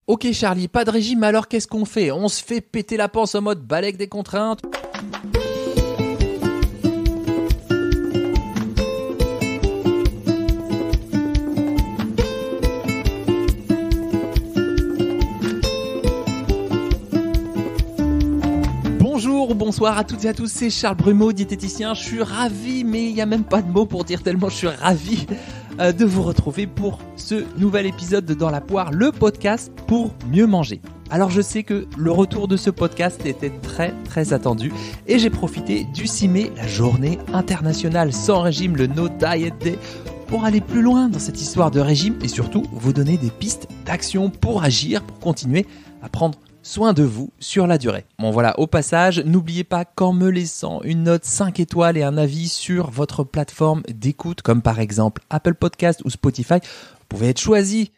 Ok Charlie, pas de régime, alors qu'est-ce qu'on fait? On se fait péter la panse en mode balèque des contraintes? Bonjour, bonsoir à toutes et à tous, c'est Charles Brumeau, diététicien. Je suis ravi, mais il n'y a même pas de mots pour dire tellement je suis ravi de vous retrouver pour ce nouvel épisode de Dans la Poire, le podcast pour mieux manger. Alors je sais que le retour de ce podcast était très attendu et j'ai profité du 6 mai, la journée internationale sans régime, le No Diet Day, pour aller plus loin dans cette histoire de régime et surtout vous donner des pistes d'action pour agir, pour continuer à prendre soin de vous sur la durée. Bon voilà, au passage, n'oubliez pas qu'en me laissant une note 5 étoiles et un avis sur votre plateforme d'écoute, comme par exemple Apple Podcast ou Spotify, vous pouvez être choisi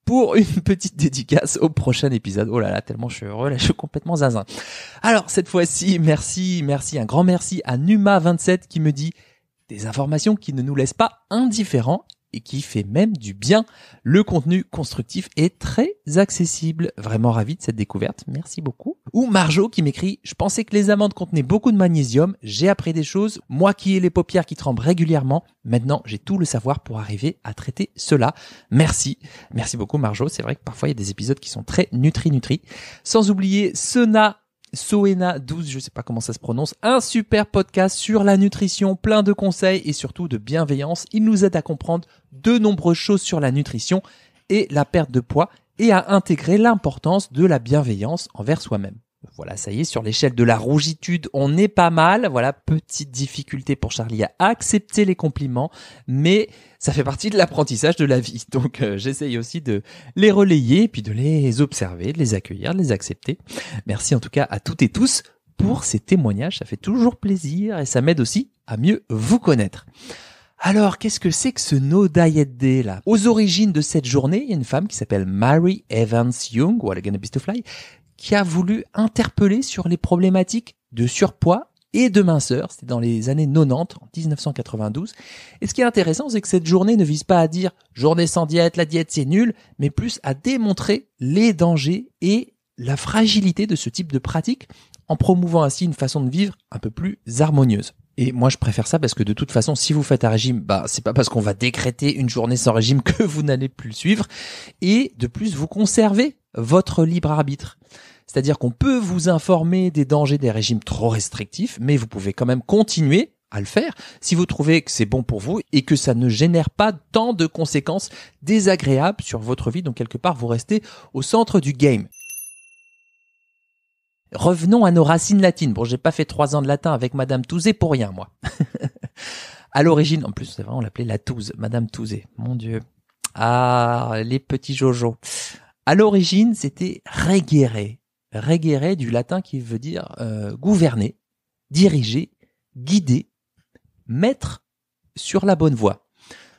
pour une petite dédicace au prochain épisode. Oh là là, tellement je suis heureux, là je suis complètement zinzin. Alors cette fois-ci, merci, un grand merci à Numa27 qui me dit des informations qui ne nous laissent pas indifférents et qui fait même du bien. Le contenu constructif est très accessible. Vraiment ravi de cette découverte. Merci beaucoup. Ou Marjo qui m'écrit « Je pensais que les amandes contenaient beaucoup de magnésium. J'ai appris des choses. Moi qui ai les paupières qui tremblent régulièrement, maintenant j'ai tout le savoir pour arriver à traiter cela. » Merci. Merci beaucoup Marjo. C'est vrai que parfois il y a des épisodes qui sont très nutri. Sans oublier Soena 12, je sais pas comment ça se prononce, un super podcast sur la nutrition, plein de conseils et surtout de bienveillance. Il nous aide à comprendre de nombreuses choses sur la nutrition et la perte de poids et à intégrer l'importance de la bienveillance envers soi-même. Voilà, ça y est, sur l'échelle de la rougitude, on est pas mal. Voilà, petite difficulté pour Charlie à accepter les compliments, mais ça fait partie de l'apprentissage de la vie. Donc, j'essaye aussi de les relayer, puis de les observer, de les accueillir, de les accepter. Merci en tout cas à toutes et tous pour ces témoignages. Ça fait toujours plaisir et ça m'aide aussi à mieux vous connaître. Alors, qu'est-ce que c'est que ce No Diet Day là? Aux origines de cette journée, il y a une femme qui s'appelle Mary Evans Young, ou Again a Beast to Fly, qui a voulu interpeller sur les problématiques de surpoids et de minceur. C'était dans les années 90, en 1992. Et ce qui est intéressant, c'est que cette journée ne vise pas à dire « journée sans diète, la diète c'est nul », mais plus à démontrer les dangers et la fragilité de ce type de pratique, en promouvant ainsi une façon de vivre un peu plus harmonieuse. Et moi, je préfère ça parce que de toute façon, si vous faites un régime, c'est pas parce qu'on va décréter une journée sans régime que vous n'allez plus le suivre. Et de plus, vous conservez votre libre arbitre. C'est-à-dire qu'on peut vous informer des dangers des régimes trop restrictifs, mais vous pouvez quand même continuer à le faire si vous trouvez que c'est bon pour vous et que ça ne génère pas tant de conséquences désagréables sur votre vie. Donc quelque part, vous restez au centre du game. Revenons à nos racines latines. Bon, j'ai pas fait 3 ans de latin avec Madame Touzé pour rien, moi. À l'origine, en plus, c'est vrai, on l'appelait la Touze, Madame Touzé. Mon Dieu. Ah, les petits Jojo. À l'origine, c'était regere. Regere du latin qui veut dire gouverner, diriger, guider, mettre sur la bonne voie.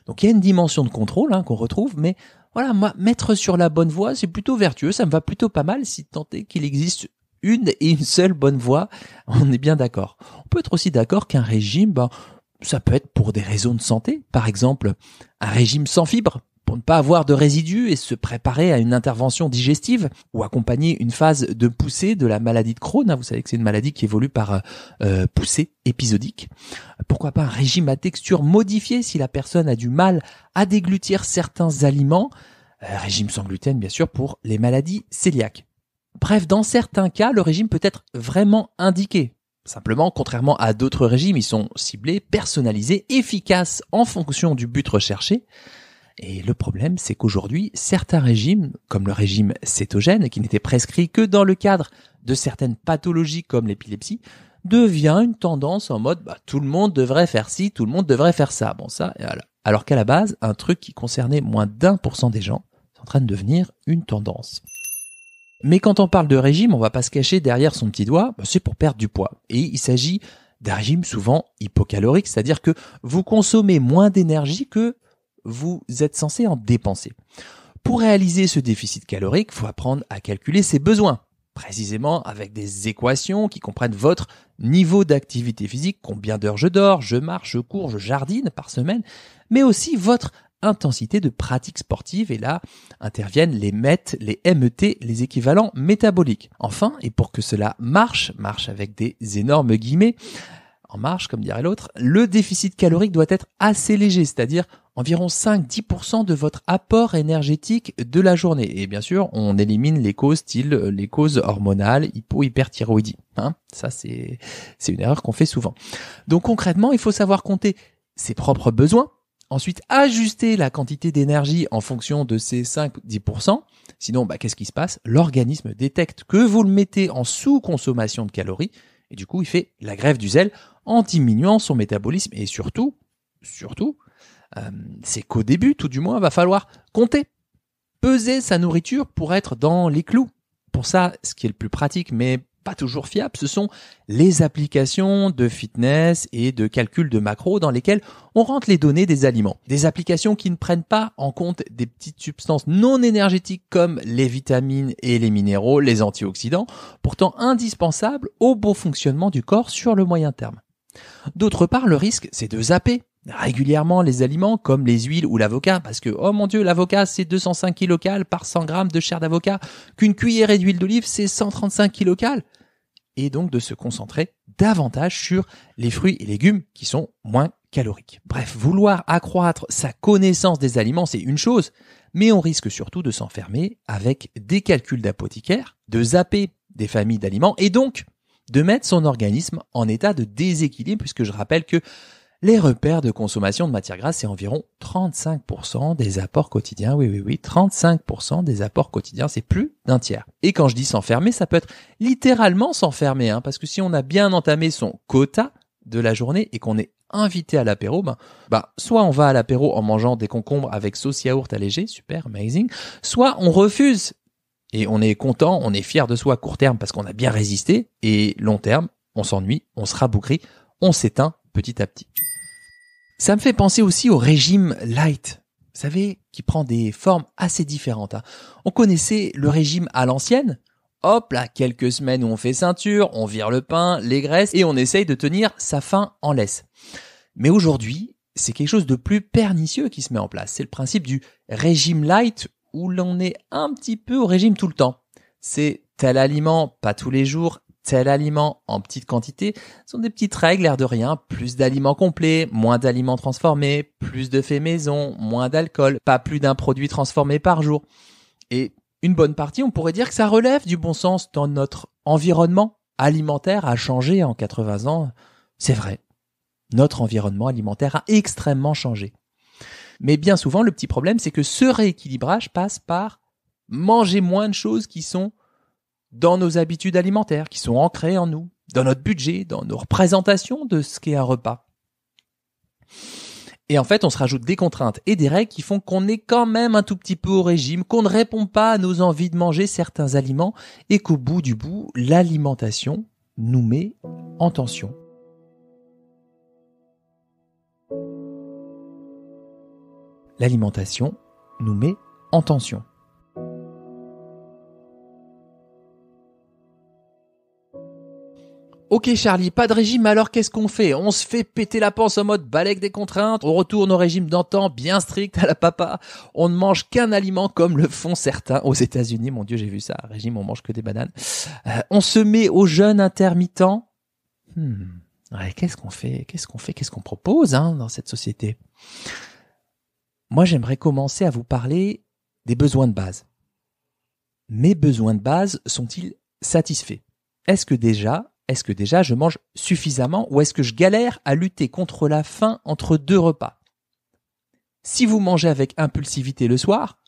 Donc il y a une dimension de contrôle qu'on retrouve, mais voilà, moi, mettre sur la bonne voie, c'est plutôt vertueux, ça me va plutôt pas mal si tant est qu'il existe une et une seule bonne voie, on est bien d'accord. On peut être aussi d'accord qu'un régime, ça peut être pour des raisons de santé, par exemple un régime sans fibres, pour ne pas avoir de résidus et se préparer à une intervention digestive ou accompagner une phase de poussée de la maladie de Crohn. Vous savez que c'est une maladie qui évolue par poussée épisodique. Pourquoi pas un régime à texture modifiée si la personne a du mal à déglutir certains aliments. Régime sans gluten, bien sûr, pour les maladies cœliaques. Bref, dans certains cas, le régime peut être vraiment indiqué. Simplement, contrairement à d'autres régimes, ils sont ciblés, personnalisés, efficaces en fonction du but recherché. Et le problème, c'est qu'aujourd'hui, certains régimes, comme le régime cétogène, qui n'était prescrit que dans le cadre de certaines pathologies comme l'épilepsie, devient une tendance en mode tout le monde devrait faire ci, tout le monde devrait faire ça. Bon, ça, alors qu'à la base, un truc qui concernait moins d'1% des gens, c'est en train de devenir une tendance. Mais quand on parle de régime, on va pas se cacher derrière son petit doigt, c'est pour perdre du poids. Et il s'agit d'un régime souvent hypocalorique, c'est-à-dire que vous consommez moins d'énergie que vous êtes censé en dépenser. Pour réaliser ce déficit calorique, il faut apprendre à calculer ses besoins, précisément avec des équations qui comprennent votre niveau d'activité physique, combien d'heures je dors, je marche, je cours, je jardine par semaine, mais aussi votre intensité de pratique sportive et là interviennent les MET, les MET, les équivalents métaboliques. Enfin, et pour que cela marche avec des énormes guillemets, en marche comme dirait l'autre, le déficit calorique doit être assez léger, c'est-à-dire environ 5-10% de votre apport énergétique de la journée. Et bien sûr, on élimine les causes style les causes hormonales, hypo-hyperthyroïdie. Ça, c'est une erreur qu'on fait souvent. Donc concrètement, il faut savoir compter ses propres besoins, ensuite ajuster la quantité d'énergie en fonction de ces 5-10%. Sinon, qu'est-ce qui se passe ? L'organisme détecte que vous le mettez en sous-consommation de calories et du coup, il fait la grève du zèle en diminuant son métabolisme et surtout, c'est qu'au début, tout du moins, va falloir compter, peser sa nourriture pour être dans les clous. Pour ça, ce qui est le plus pratique, mais pas toujours fiable, ce sont les applications de fitness et de calcul de macros dans lesquelles on rentre les données des aliments. Des applications qui ne prennent pas en compte des petites substances non énergétiques comme les vitamines et les minéraux, les antioxydants, pourtant indispensables au bon fonctionnement du corps sur le moyen terme. D'autre part, le risque, c'est de zapper régulièrement les aliments comme les huiles ou l'avocat, parce que, oh mon Dieu, l'avocat c'est 205 kcal par 100 grammes de chair d'avocat, qu'une cuillerée d'huile d'olive c'est 135 kcal. Et donc de se concentrer davantage sur les fruits et légumes qui sont moins caloriques. Bref, vouloir accroître sa connaissance des aliments, c'est une chose, mais on risque surtout de s'enfermer avec des calculs d'apothicaire, de zapper des familles d'aliments et donc de mettre son organisme en état de déséquilibre, puisque je rappelle que les repères de consommation de matières grasses, c'est environ 35% des apports quotidiens. Oui, 35% des apports quotidiens, c'est plus d'un tiers. Et quand je dis s'enfermer, ça peut être littéralement s'enfermer, parce que si on a bien entamé son quota de la journée et qu'on est invité à l'apéro, soit on va à l'apéro en mangeant des concombres avec sauce yaourt allégée, super, amazing, soit on refuse et on est content, on est fier de soi à court terme parce qu'on a bien résisté et long terme, on s'ennuie, on se rabougrit, on s'éteint petit à petit. Ça me fait penser aussi au régime light, vous savez, qui prend des formes assez différentes. On connaissait le régime à l'ancienne, hop là, quelques semaines où on fait ceinture, on vire le pain, les graisses et on essaye de tenir sa faim en laisse. Mais aujourd'hui, c'est quelque chose de plus pernicieux qui se met en place. C'est le principe du régime light où l'on est un petit peu au régime tout le temps. C'est tel aliment, pas tous les jours, tel aliment en petite quantité. Ce sont des petites règles, l'air de rien. Plus d'aliments complets, moins d'aliments transformés, plus de faits maison, moins d'alcool, pas plus d'un produit transformé par jour. Et une bonne partie, on pourrait dire que ça relève du bon sens dans notre environnement alimentaire a changé en 80 ans. C'est vrai. Notre environnement alimentaire a extrêmement changé. Mais bien souvent, le petit problème, c'est que ce rééquilibrage passe par manger moins de choses qui sont dans nos habitudes alimentaires, qui sont ancrées en nous, dans notre budget, dans nos représentations de ce qu'est un repas. Et en fait, on se rajoute des contraintes et des règles qui font qu'on est quand même un tout petit peu au régime, qu'on ne répond pas à nos envies de manger certains aliments et qu'au bout du bout, l'alimentation nous met en tension. L'alimentation nous met en tension. Ok Charlie, pas de régime, alors qu'est-ce qu'on fait ? On se fait péter la panse en mode balèque des contraintes, on retourne au régime d'antan bien strict à la papa, on ne mange qu'un aliment comme le font certains aux États-Unis, mon Dieu j'ai vu ça, régime on mange que des bananes. On se met au jeûne intermittent. Ouais, qu'est-ce qu'on propose dans cette société ? Moi j'aimerais commencer à vous parler des besoins de base. Mes besoins de base sont-ils satisfaits ? Est-ce que déjà je mange suffisamment ou est-ce que je galère à lutter contre la faim entre deux repas ? Si vous mangez avec impulsivité le soir,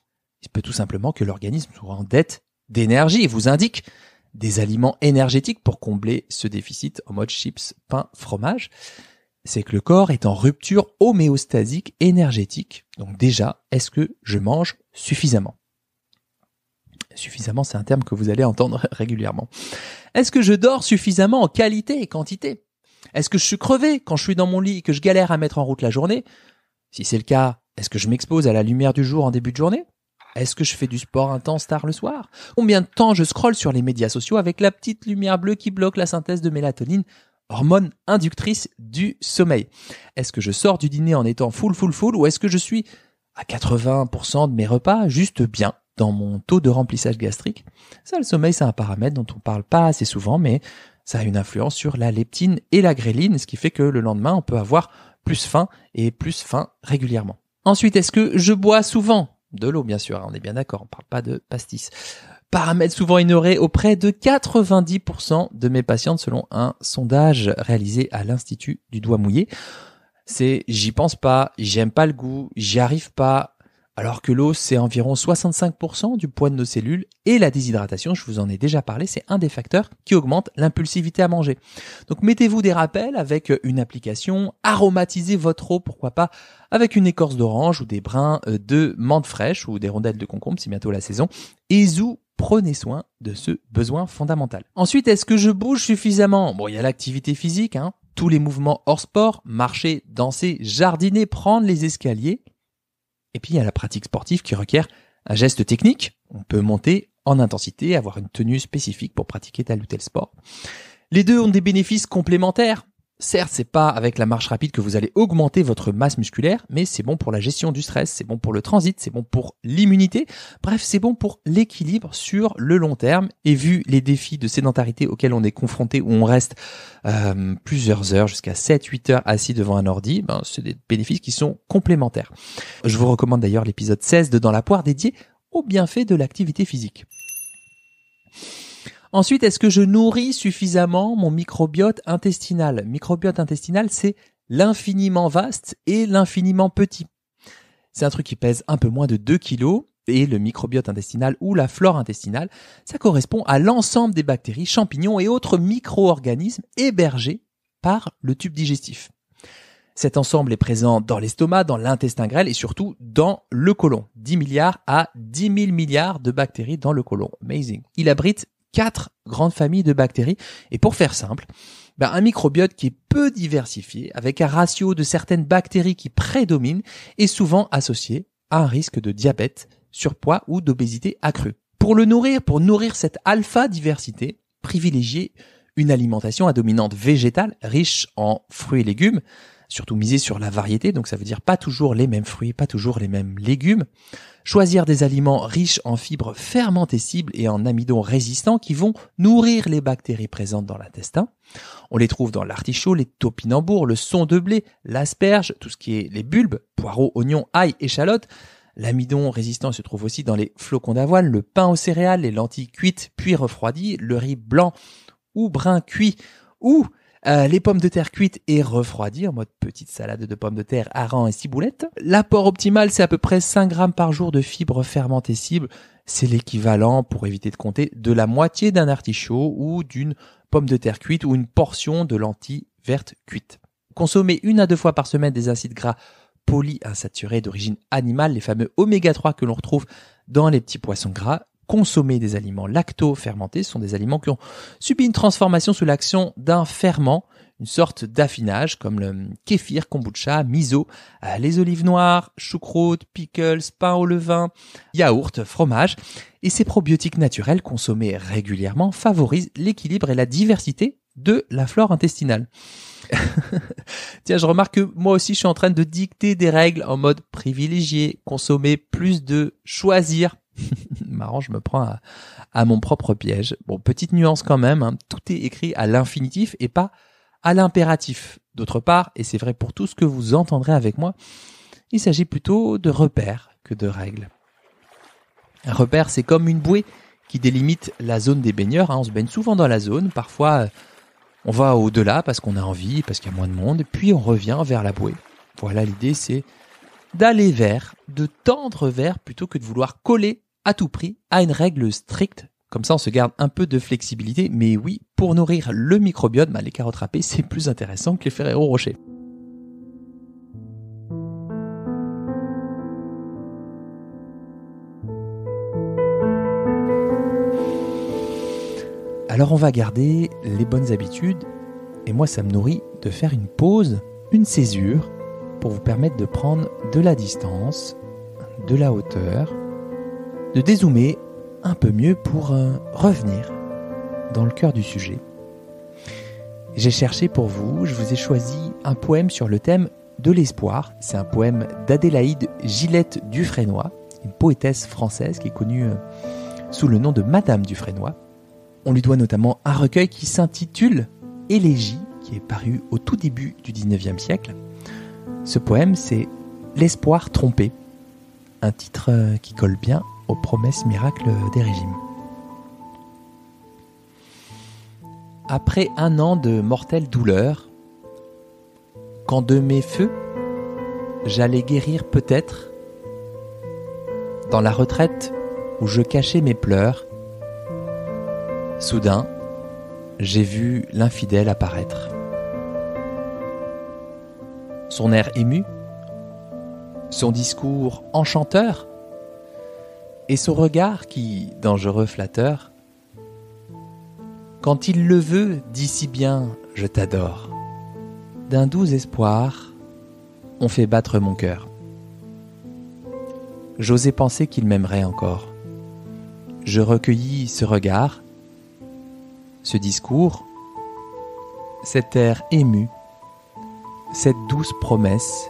il se peut tout simplement que l'organisme soit en dette d'énergie et vous indique des aliments énergétiques pour combler ce déficit en mode chips, pain, fromage. C'est que le corps est en rupture homéostasique énergétique. Donc déjà, est-ce que je mange suffisamment ? Suffisamment, c'est un terme que vous allez entendre régulièrement. Est-ce que je dors suffisamment en qualité et quantité ? Est-ce que je suis crevé quand je suis dans mon lit et que je galère à mettre en route la journée ? Si c'est le cas, est-ce que je m'expose à la lumière du jour en début de journée ? Est-ce que je fais du sport intense tard le soir ? Combien de temps je scrolle sur les médias sociaux avec la petite lumière bleue qui bloque la synthèse de mélatonine, hormone inductrice du sommeil ? Est-ce que je sors du dîner en étant full ou est-ce que je suis à 80% de mes repas juste bien dans mon taux de remplissage gastrique. Ça, le sommeil, c'est un paramètre dont on parle pas assez souvent, mais ça a une influence sur la leptine et la gréline, ce qui fait que le lendemain, on peut avoir plus faim et plus faim régulièrement. Ensuite, est-ce que je bois souvent ? De l'eau, bien sûr, on est bien d'accord, on parle pas de pastis. Paramètre souvent ignoré auprès de 90% de mes patientes selon un sondage réalisé à l'Institut du Doigt Mouillé. C'est j'y pense pas, j'aime pas le goût, j'y arrive pas, alors que l'eau c'est environ 65% du poids de nos cellules et la déshydratation, je vous en ai déjà parlé, c'est un des facteurs qui augmente l'impulsivité à manger. Donc mettez-vous des rappels avec une application, aromatisez votre eau, pourquoi pas avec une écorce d'orange ou des brins de menthe fraîche ou des rondelles de concombre, c'est bientôt la saison, et prenez soin de ce besoin fondamental. Ensuite, est-ce que je bouge suffisamment ? Bon, il y a l'activité physique, tous les mouvements hors sport, marcher, danser, jardiner, prendre les escaliers. Et puis, il y a la pratique sportive qui requiert un geste technique. On peut monter en intensité, avoir une tenue spécifique pour pratiquer tel ou tel sport. Les deux ont des bénéfices complémentaires. Certes, c'est pas avec la marche rapide que vous allez augmenter votre masse musculaire, mais c'est bon pour la gestion du stress, c'est bon pour le transit, c'est bon pour l'immunité. Bref, c'est bon pour l'équilibre sur le long terme. Et vu les défis de sédentarité auxquels on est confronté, où on reste plusieurs heures, jusqu'à 7-8 heures assis devant un ordi, c'est des bénéfices qui sont complémentaires. Je vous recommande d'ailleurs l'épisode 16 de Dans la poire dédié aux bienfaits de l'activité physique. Ensuite, est-ce que je nourris suffisamment mon microbiote intestinal ? Microbiote intestinal, c'est l'infiniment vaste et l'infiniment petit. C'est un truc qui pèse un peu moins de 2 kilos et le microbiote intestinal ou la flore intestinale, ça correspond à l'ensemble des bactéries, champignons et autres micro-organismes hébergés par le tube digestif. Cet ensemble est présent dans l'estomac, dans l'intestin grêle et surtout dans le côlon. 10 milliards à 10 000 milliards de bactéries dans le côlon. Amazing. Il abrite 4 grandes familles de bactéries. Et pour faire simple, un microbiote qui est peu diversifié, avec un ratio de certaines bactéries qui prédominent, est souvent associé à un risque de diabète, surpoids ou d'obésité accrue. Pour nourrir cette alpha-diversité, privilégiez une alimentation à dominante végétale, riche en fruits et légumes, surtout miser sur la variété, donc ça veut dire pas toujours les mêmes fruits, pas toujours les mêmes légumes. Choisir des aliments riches en fibres fermentescibles et en amidons résistants qui vont nourrir les bactéries présentes dans l'intestin. On les trouve dans l'artichaut, les topinambours, le son de blé, l'asperge, tout ce qui est les bulbes, poireaux, oignons, ail, échalotes. L'amidon résistant se trouve aussi dans les flocons d'avoine, le pain aux céréales, les lentilles cuites puis refroidies, le riz blanc ou brun cuit ou les pommes de terre cuites et refroidies en mode petite salade de pommes de terre, harengs et ciboulettes. L'apport optimal, c'est à peu près 5 grammes par jour de fibres fermentescibles. C'est l'équivalent, pour éviter de compter, de la moitié d'un artichaut ou d'une pomme de terre cuite ou une portion de lentilles vertes cuites. Consommez 1 à 2 fois par semaine des acides gras polyinsaturés d'origine animale, les fameux oméga 3 que l'on retrouve dans les petits poissons gras. Consommer des aliments lacto-fermentés, ce sont des aliments qui ont subi une transformation sous l'action d'un ferment, une sorte d'affinage comme le kéfir, kombucha, miso, les olives noires, choucroute, pickles, pain au levain, yaourt, fromage. Et ces probiotiques naturels consommés régulièrement favorisent l'équilibre et la diversité de la flore intestinale. Tiens, je remarque que moi aussi je suis en train de dicter des règles en mode privilégié, consommer plus de choisir. Marrant, je me prends à mon propre piège. Bon, petite nuance quand même, tout est écrit à l'infinitif et pas à l'impératif. D'autre part, et c'est vrai pour tout ce que vous entendrez avec moi, il s'agit plutôt de repères que de règles. Un repère, c'est comme une bouée qui délimite la zone des baigneurs. On se baigne souvent dans la zone, parfois on va au-delà parce qu'on a envie, parce qu'il y a moins de monde, puis on revient vers la bouée. Voilà, l'idée c'est d'aller vers, de tendre vers, plutôt que de vouloir coller à tout prix à une règle stricte. Comme ça, on se garde un peu de flexibilité. Mais oui, pour nourrir le microbiote, les carottes râpées, c'est plus intéressant que les Ferrero Rocher. Alors, on va garder les bonnes habitudes. Et moi, ça me nourrit de faire une pause, une césure, pour vous permettre de prendre de la distance, de la hauteur, de dézoomer un peu mieux pour revenir dans le cœur du sujet. J'ai cherché pour vous, je vous ai choisi un poème sur le thème de l'espoir. C'est un poème d'Adélaïde Gillette Dufresnoy, une poétesse française qui est connue sous le nom de Madame Dufresnoy. On lui doit notamment un recueil qui s'intitule Élégie, qui est paru au tout début du XIXe siècle. Ce poème, c'est L'espoir trompé, un titre qui colle bien aux promesses miracles des régimes. Après un an de mortelle douleur, quand de mes feux, j'allais guérir peut-être, dans la retraite où je cachais mes pleurs, soudain, j'ai vu l'infidèle apparaître. Son air ému, son discours enchanteur, et son regard qui, dangereux flatteur, quand il le veut, dit si bien, je t'adore. D'un doux espoir, on fait battre mon cœur. J'osais penser qu'il m'aimerait encore. Je recueillis ce regard, ce discours, cet air ému, cette douce promesse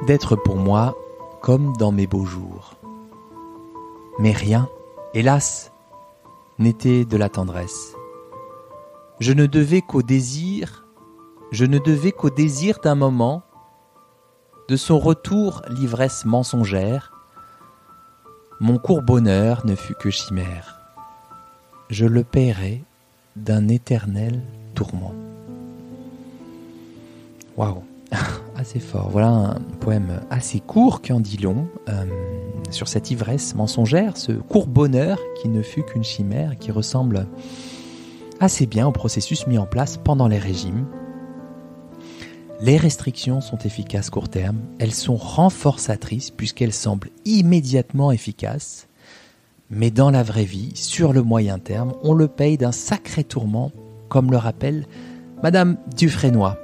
d'être pour moi comme dans mes beaux jours. Mais rien, hélas, n'était de la tendresse. Je ne devais qu'au désir d'un moment, de son retour l'ivresse mensongère, mon court bonheur ne fut que chimère. Je le paierai d'un éternel tourment. Waouh, assez fort. Voilà un poème assez court qui en dit long sur cette ivresse mensongère, ce court bonheur qui ne fut qu'une chimère, qui ressemble assez bien au processus mis en place pendant les régimes. Les restrictions sont efficaces court terme, elles sont renforçatrices puisqu'elles semblent immédiatement efficaces, mais dans la vraie vie, sur le moyen terme, on le paye d'un sacré tourment, comme le rappelle Madame Dufresnoy.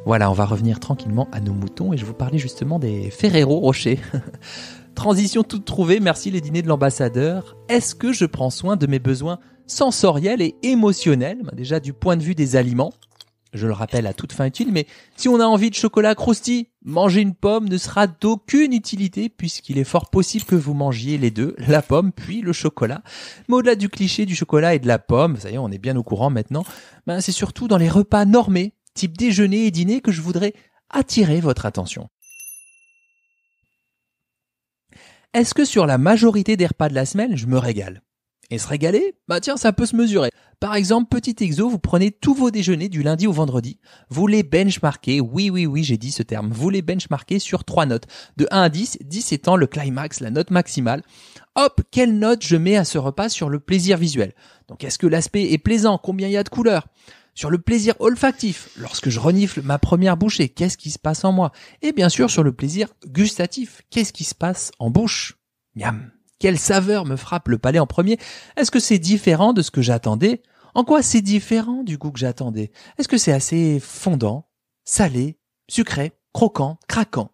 Voilà, on va revenir tranquillement à nos moutons et je vais vous parler justement des Ferrero Rocher. Transition toute trouvée, merci les dîners de l'ambassadeur. Est-ce que je prends soin de mes besoins sensoriels et émotionnels ? Déjà du point de vue des aliments, je le rappelle à toute fin utile, mais si on a envie de chocolat croustillant, manger une pomme ne sera d'aucune utilité puisqu'il est fort possible que vous mangiez les deux, la pomme puis le chocolat. Mais au-delà du cliché du chocolat et de la pomme, ça y est, on est bien au courant maintenant, c'est surtout dans les repas normés, type déjeuner et dîner, que je voudrais attirer votre attention. Est-ce que sur la majorité des repas de la semaine, je me régale ? Et se régaler ? Tiens, ça peut se mesurer. Par exemple, petit exo, vous prenez tous vos déjeuners du lundi au vendredi, vous les benchmarkez, oui, j'ai dit ce terme, vous les benchmarkez sur 3 notes, de 1 à 10, 10 étant le climax, la note maximale. Hop, quelle note je mets à ce repas sur le plaisir visuel ? Donc est-ce que l'aspect est plaisant ? Combien il y a de couleurs ? Sur le plaisir olfactif, lorsque je renifle ma première bouchée, qu'est-ce qui se passe en moi ? Et bien sûr sur le plaisir gustatif, qu'est-ce qui se passe en bouche ? Miam ! Quelle saveur me frappe le palais en premier ? Est-ce que c'est différent de ce que j'attendais ? En quoi c'est différent du goût que j'attendais ? Est-ce que c'est assez fondant, salé, sucré, croquant, craquant ?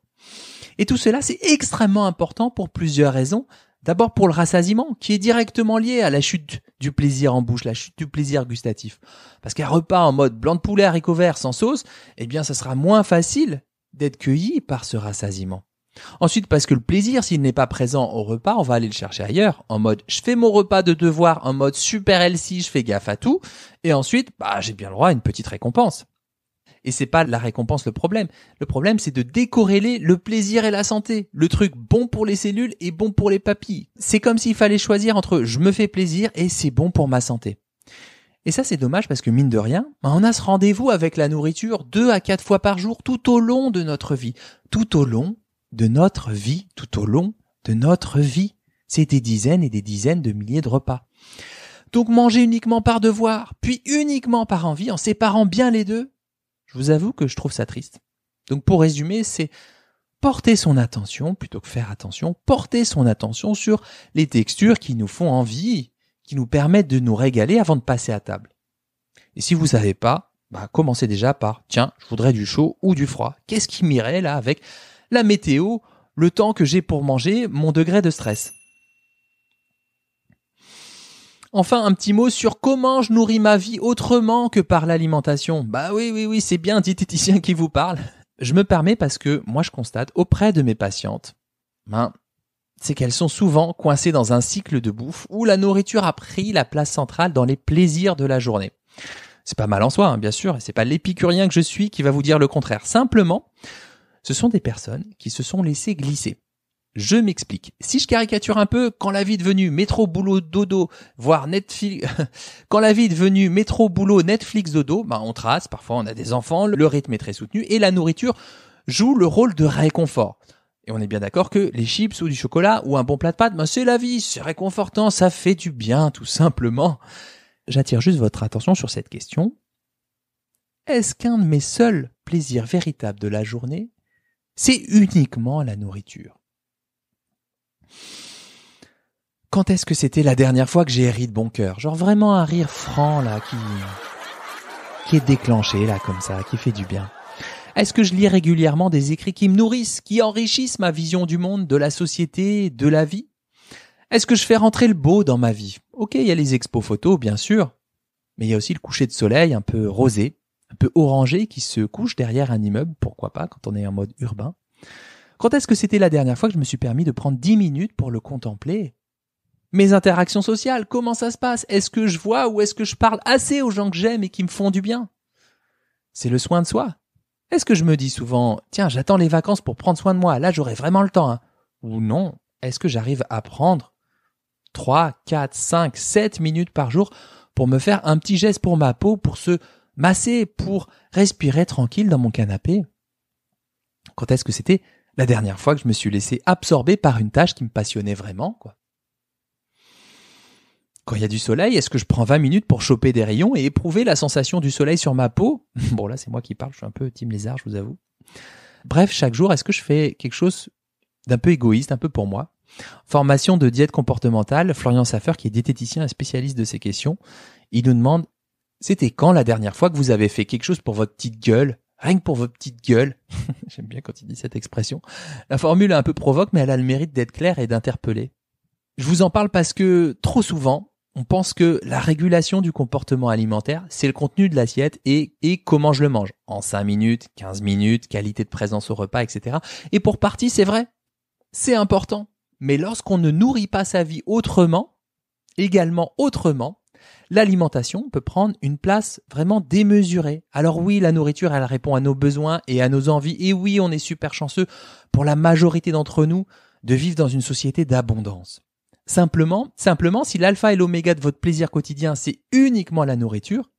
Et tout cela, c'est extrêmement important pour plusieurs raisons. D'abord pour le rassasiement, qui est directement lié à la chute du plaisir en bouche, la chute du plaisir gustatif. Parce qu'un repas en mode blanc de poulet haricots verts sans sauce, ça sera moins facile d'être cueilli par ce rassasiement. Ensuite, parce que le plaisir, s'il n'est pas présent au repas, on va aller le chercher ailleurs, en mode je fais mon repas de devoir, en mode super healthy, je fais gaffe à tout, et ensuite, j'ai bien le droit à une petite récompense. Et c'est pas la récompense le problème. Le problème, c'est de décorréler le plaisir et la santé. Le truc bon pour les cellules et bon pour les papilles. C'est comme s'il fallait choisir entre je me fais plaisir et c'est bon pour ma santé. Et ça, c'est dommage parce que mine de rien, on a ce rendez-vous avec la nourriture 2 à 4 fois par jour tout au long de notre vie. Tout au long de notre vie. Tout au long de notre vie. C'est des dizaines et des dizaines de milliers de repas. Donc manger uniquement par devoir, puis uniquement par envie, en séparant bien les deux, je vous avoue que je trouve ça triste. Donc pour résumer, c'est porter son attention, plutôt que faire attention, porter son attention sur les textures qui nous font envie, qui nous permettent de nous régaler avant de passer à table. Et si vous savez pas, commencez déjà par, tiens, je voudrais du chaud ou du froid. Qu'est-ce qui m'irait là avec la météo, le temps que j'ai pour manger, mon degré de stress ? Enfin, un petit mot sur comment je nourris ma vie autrement que par l'alimentation. Bah oui, c'est bien un diététicien qui vous parle. Je me permets parce que moi je constate auprès de mes patientes, c'est qu'elles sont souvent coincées dans un cycle de bouffe où la nourriture a pris la place centrale dans les plaisirs de la journée. C'est pas mal en soi, bien sûr, et c'est pas l'épicurien que je suis qui va vous dire le contraire. Simplement, ce sont des personnes qui se sont laissées glisser. Je m'explique. Si je caricature un peu, quand la vie est devenue métro, boulot, dodo, voire Netflix, quand la vie est devenue métro, boulot, Netflix, dodo, on trace, parfois on a des enfants, le rythme est très soutenu et la nourriture joue le rôle de réconfort. Et on est bien d'accord que les chips ou du chocolat ou un bon plat de pâtes, c'est la vie, c'est réconfortant, ça fait du bien, tout simplement. J'attire juste votre attention sur cette question. Est-ce qu'un de mes seuls plaisirs véritables de la journée, c'est uniquement la nourriture ? Quand est-ce que c'était la dernière fois que j'ai ri de bon cœur ? Genre vraiment un rire franc là, qui est déclenché là comme ça, qui fait du bien. Est-ce que je lis régulièrement des écrits qui me nourrissent, qui enrichissent ma vision du monde, de la société, de la vie ? Est-ce que je fais rentrer le beau dans ma vie ? Ok, il y a les expos photos, bien sûr, mais il y a aussi le coucher de soleil un peu rosé, un peu orangé qui se couche derrière un immeuble, pourquoi pas, quand on est en mode urbain. Quand est-ce que c'était la dernière fois que je me suis permis de prendre 10 minutes pour le contempler ? Mes interactions sociales, comment ça se passe ? Est-ce que je vois ou est-ce que je parle assez aux gens que j'aime et qui me font du bien ? C'est le soin de soi. Est-ce que je me dis souvent, tiens, j'attends les vacances pour prendre soin de moi, là j'aurai vraiment le temps, Ou non, est-ce que j'arrive à prendre 3, 4, 5, 7 minutes par jour pour me faire un petit geste pour ma peau, pour se masser, pour respirer tranquille dans mon canapé ? Quand est-ce que c'était la dernière fois que je me suis laissé absorber par une tâche qui me passionnait vraiment, Quand il y a du soleil, est-ce que je prends 20 minutes pour choper des rayons et éprouver la sensation du soleil sur ma peau ? Bon, là, c'est moi qui parle, je suis un peu team lézard, je vous avoue. Bref, chaque jour, est-ce que je fais quelque chose d'un peu égoïste, un peu pour moi ? Formation de diète comportementale, Florian Saffer, qui est diététicien et spécialiste de ces questions, il nous demande, c'était quand la dernière fois que vous avez fait quelque chose pour votre petite gueule ? Rien que pour votre petite gueule. J'aime bien quand il dit cette expression. La formule est un peu provoque, mais elle a le mérite d'être claire et d'interpeller. Je vous en parle parce que, trop souvent, on pense que la régulation du comportement alimentaire, c'est le contenu de l'assiette et comment je le mange. En 5 minutes, 15 minutes, qualité de présence au repas, etc. Et pour partie, c'est vrai. C'est important. Mais lorsqu'on ne nourrit pas sa vie autrement, également autrement, l'alimentation peut prendre une place vraiment démesurée. Alors oui, la nourriture, elle répond à nos besoins et à nos envies. Et oui, on est super chanceux pour la majorité d'entre nous de vivre dans une société d'abondance. Simplement, si l'alpha et l'oméga de votre plaisir quotidien, c'est uniquement la nourriture,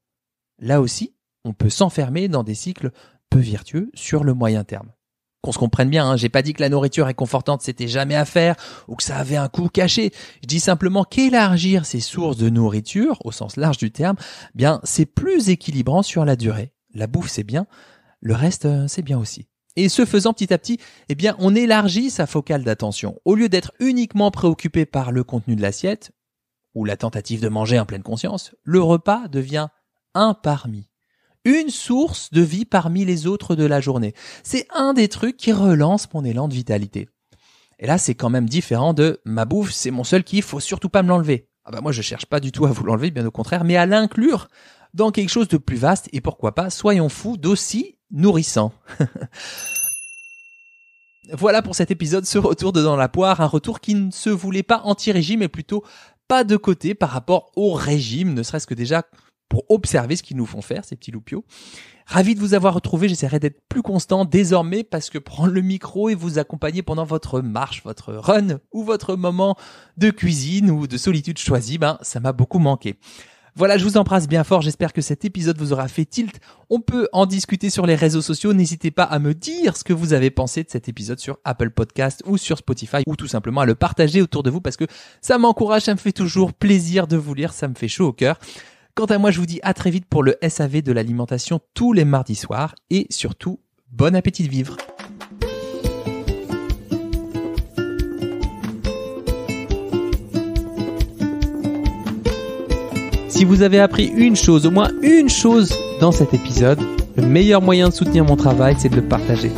là aussi, on peut s'enfermer dans des cycles peu vertueux sur le moyen terme. Qu'on se comprenne bien, j'ai pas dit que la nourriture réconfortante c'était jamais à faire ou que ça avait un coût caché. Je dis simplement qu'élargir ses sources de nourriture, au sens large du terme, c'est plus équilibrant sur la durée. La bouffe c'est bien, le reste c'est bien aussi. Et ce faisant petit à petit, on élargit sa focale d'attention. Au lieu d'être uniquement préoccupé par le contenu de l'assiette, ou la tentative de manger en pleine conscience, le repas devient un parmi. Une source de vie parmi les autres de la journée. C'est un des trucs qui relance mon élan de vitalité. Et là, c'est quand même différent de « ma bouffe, c'est mon seul kiff, faut surtout pas me l'enlever ». Moi, je cherche pas du tout à vous l'enlever, bien au contraire, mais à l'inclure dans quelque chose de plus vaste et pourquoi pas, soyons fous, d'aussi nourrissant. Voilà pour cet épisode, ce retour de Dans la Poire, un retour qui ne se voulait pas anti-régime, mais plutôt pas de côté par rapport au régime, ne serait-ce que déjà pour observer ce qu'ils nous font faire, ces petits loupiaux. Ravi de vous avoir retrouvé, j'essaierai d'être plus constant désormais parce que prendre le micro et vous accompagner pendant votre marche, votre run ou votre moment de cuisine ou de solitude choisie, ça m'a beaucoup manqué. Voilà, je vous embrasse bien fort, j'espère que cet épisode vous aura fait tilt. On peut en discuter sur les réseaux sociaux, n'hésitez pas à me dire ce que vous avez pensé de cet épisode sur Apple Podcast ou sur Spotify ou tout simplement à le partager autour de vous parce que ça m'encourage, ça me fait toujours plaisir de vous lire, ça me fait chaud au cœur. Quant à moi, je vous dis à très vite pour le SAV de l'alimentation tous les mardis soirs et surtout, bon appétit de vivre. Si vous avez appris une chose, au moins une chose dans cet épisode, le meilleur moyen de soutenir mon travail, c'est de le partager.